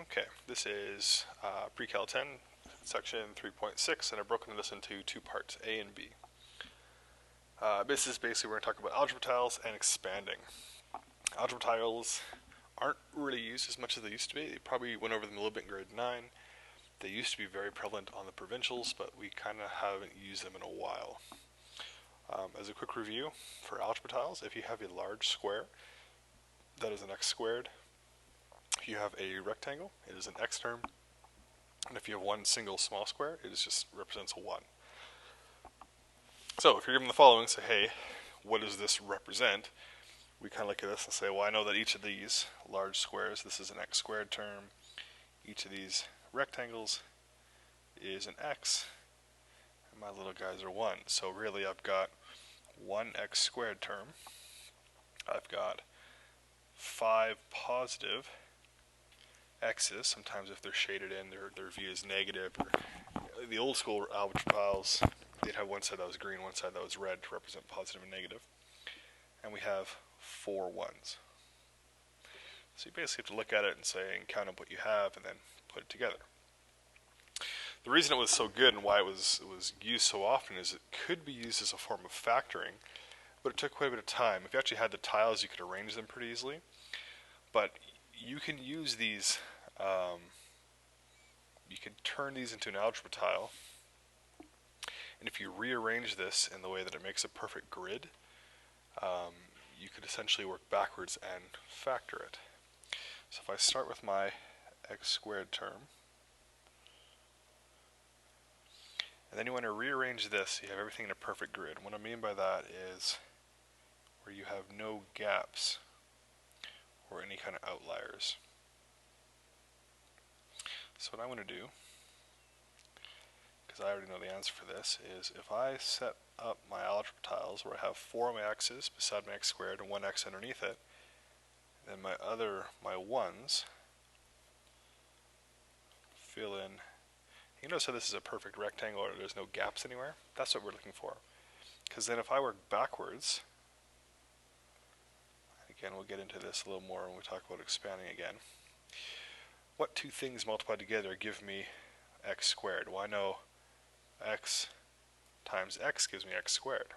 Okay, this is precal 10, section 3.6, and I've broken this into two parts, A and B. This is basically we're going to talk about algebra tiles and expanding. Algebra tiles aren't really used as much as they used to be. They probably went over them a little bit in grade 9. They used to be very prevalent on the provincials, but we kind of haven't used them in a while. As a quick review for algebra tiles, if you have a large square, that is an x squared. If you have a rectangle, it is an x term. And if you have one single small square, it just represents a 1. So if you're given the following, say, hey, what does this represent? We kind of look at this and say, well, I know that each of these large squares, this is an x squared term. Each of these rectangles is an x, and my little guys are 1. So really I've got one x squared term. I've got 5 positive x's. Sometimes if they're shaded in, their view is negative. Or the old school algebra tiles, they'd have one side that was green, one side that was red to represent positive and negative. And we have 4 1s. So you basically have to look at it and say, and count up what you have, and then put it together. The reason it was so good and why it was used so often is it could be used as a form of factoring, but it took quite a bit of time. If you actually had the tiles, you could arrange them pretty easily. But you can use these, you can turn these into an algebra tile, and if you rearrange this in the way that it makes a perfect grid, you could essentially work backwards and factor it. So if I start with my x squared term, and then you want to rearrange this, you have everything in a perfect grid. What I mean by that is where you have no gaps or any kind of outliers. So what I'm going to do, because I already know the answer for this, is if I set up my algebra tiles where I have 4 of my x's beside my x squared and 1 x underneath it, then my 1's fill in. You notice how this is a perfect rectangle or there's no gaps anywhere? That's what we're looking for. Because then if I work backwards, again we'll get into this a little more when we talk about expanding again. What two things multiplied together give me x squared? Well, I know x times x gives me x squared.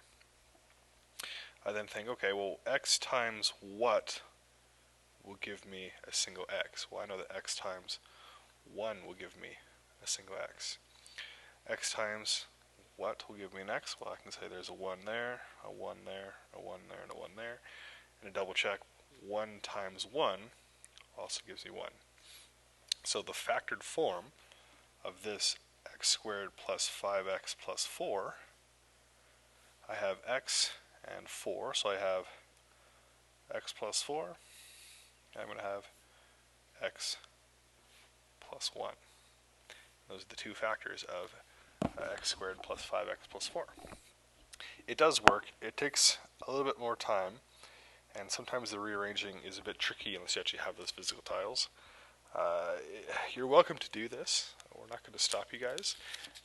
I then think, okay, well, x times what will give me a single x? Well, I know that x times 1 will give me a single x. X times what will give me an x? Well, I can say there's a 1 there, a 1 there, a 1 there, and a 1 there. And a double check, 1 times 1 also gives me 1. So the factored form of this x squared plus 5x plus 4, I have x and 4, so I have x plus 4, and I'm going to have x plus 1. Those are the two factors of x squared plus 5x plus 4. It does work. It takes a little bit more time, and sometimes the rearranging is a bit tricky unless you actually have those physical tiles. You're welcome to do this. We're not going to stop you guys.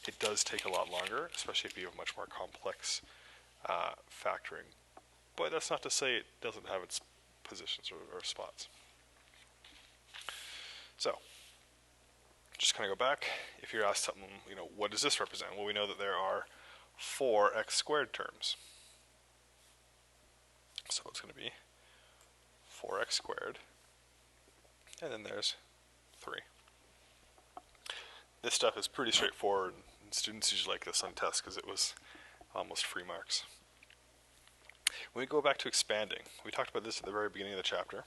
It does take a lot longer, especially if you have much more complex factoring. But that's not to say it doesn't have its positions or spots. So, just kind of go back. If you're asked something, what does this represent? Well, we know that there are 4 x squared terms. So it's going to be 4x squared, and then there's 3. This stuff is pretty straightforward, and students usually like this on tests because it was almost free marks. When we go back to expanding, we talked about this at the very beginning of the chapter.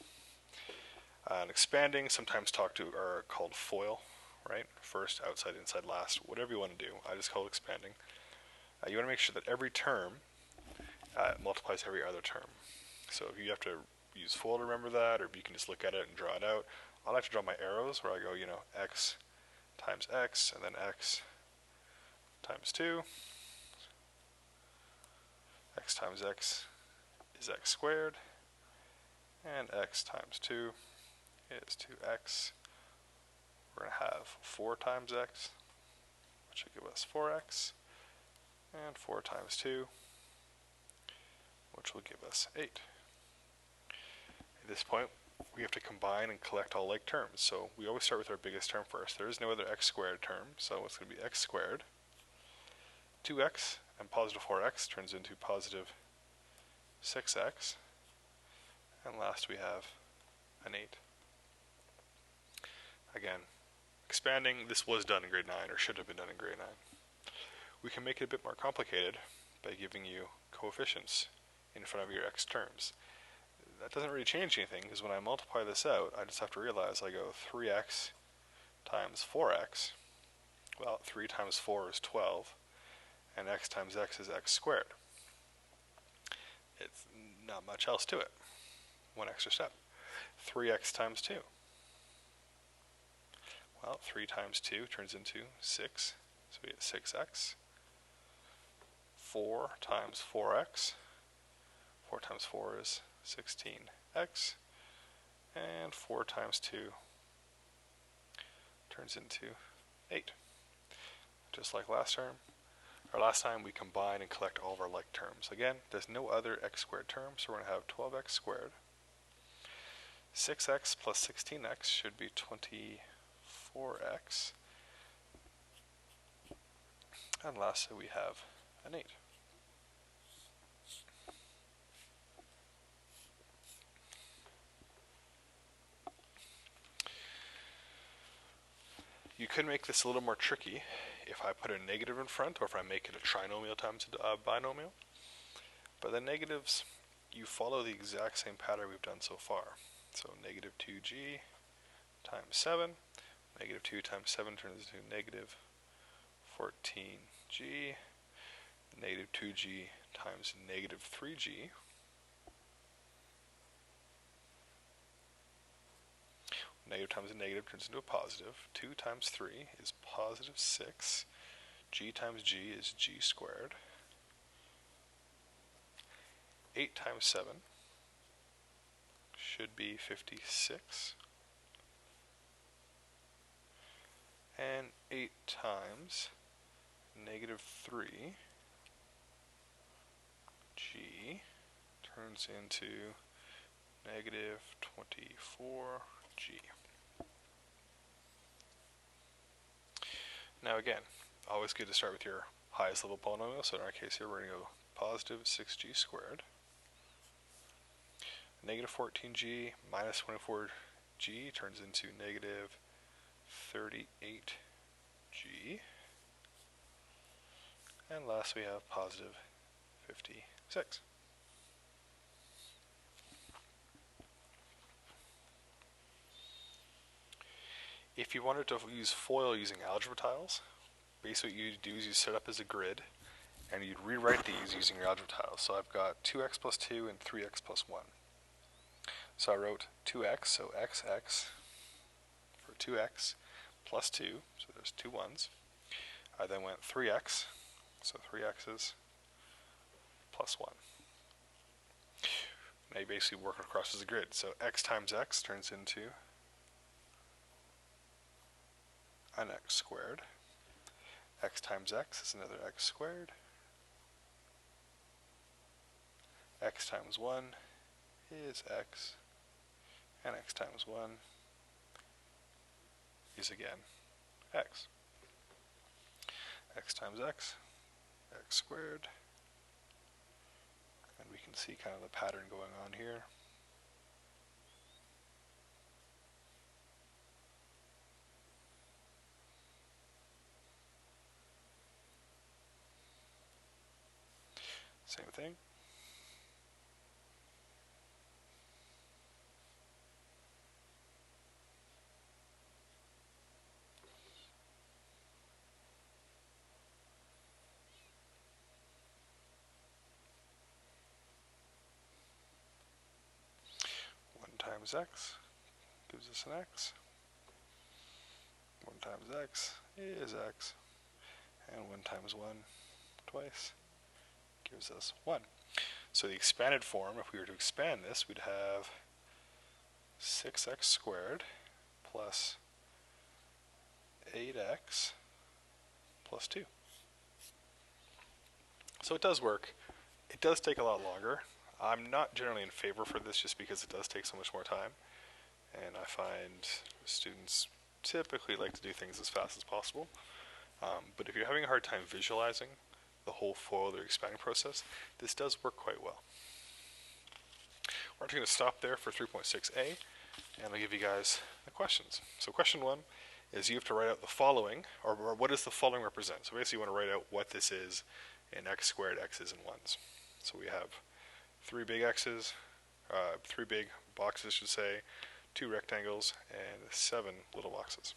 And expanding, sometimes are called FOIL, right? First, outside, inside, last, whatever you want to do. I just call it expanding. You want to make sure that every term multiplies every other term. So if you have to use FOIL to remember that, or if you can just look at it and draw it out, I like to draw my arrows where I go, x times x, and then x times 2. X times x is x squared, and x times 2 is 2x. We're going to have 4 times x, which will give us 4x, and 4 times 2, which will give us 8. At this point, we have to combine and collect all like terms. So we always start with our biggest term first. There is no other x squared term, so it's going to be x squared. 2x and positive 4x turns into positive 6x. And last we have an 8. Again, expanding, this was done in grade 9, or should have been done in grade 9. We can make it a bit more complicated by giving you coefficients in front of your x terms. That doesn't really change anything, because when I multiply this out, I just have to realize I go 3x times 4x. Well, 3 times 4 is 12, and x times x is x squared. It's not much else to it. One extra step. 3x times 2. Well, 3 times 2 turns into 6, so we get 6x. 4 times 4x. 4 times 4 is 16x. And 4 times 2 turns into 8. Just like last term. Or last time, we combine and collect all of our like terms. Again, there's no other x squared term, so we're going to have 12x squared. 6x plus 16x should be 24x. And lastly, we have an 8. You could make this a little more tricky if I put a negative in front, or if I make it a trinomial times a binomial. But the negatives, you follow the exact same pattern we've done so far. So negative 2g times 7. Negative 2 times 7 turns into negative 14g. Negative 2g times negative 3g. Negative times a negative turns into a positive. 2 times 3 is positive 6. G times g is g squared. 8 times 7 should be 56. And 8 times negative 3 g turns into negative 24g. Now again, always good to start with your highest level polynomial, so in our case here we're going to go positive 6g squared. Negative 14g minus 24g turns into negative 38g. And last we have positive 56. If you wanted to use FOIL using algebra tiles, basically what you do is you set up as a grid, and you'd rewrite these using your algebra tiles. So I've got 2x plus 2 and 3x plus 1. So I wrote 2x, so xx for 2x plus 2, so there's 2 1s. I then went 3x, so 3 x's plus 1. Now you basically work across as a grid. So x times x turns into an x squared. X times x is another x squared. X times 1 is x, and x times 1 is again x. X times x, x squared. And we can see kind of the pattern going on here. Same thing. Times x gives us an x. 1 times x is x. And 1 times 1 twice gives us 1. So the expanded form, if we were to expand this, we'd have 6x squared plus 8x plus 2. So it does work. It does take a lot longer. I'm not generally in favor for this just because it does take so much more time. and I find students typically like to do things as fast as possible. But if you're having a hard time visualizing the whole foiled or expanding process, this does work quite well. We're actually going to stop there for 3.6a, and I'll give you guys the questions. So question 1 is you have to write out the following, or what does the following represent? So basically you want to write out what this is in x squared, x's, and 1's. So we have 3 big x's, 3 big boxes, I should say, 2 rectangles, and 7 little boxes.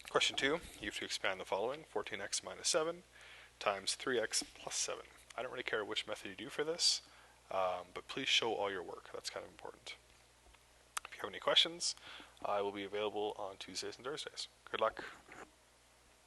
Question 2, you have to expand the following, 14x minus 7 times 3x plus 7. I don't really care which method you do for this, but please show all your work. That's kind of important. If you have any questions, I will be available on Tuesdays and Thursdays. Good luck.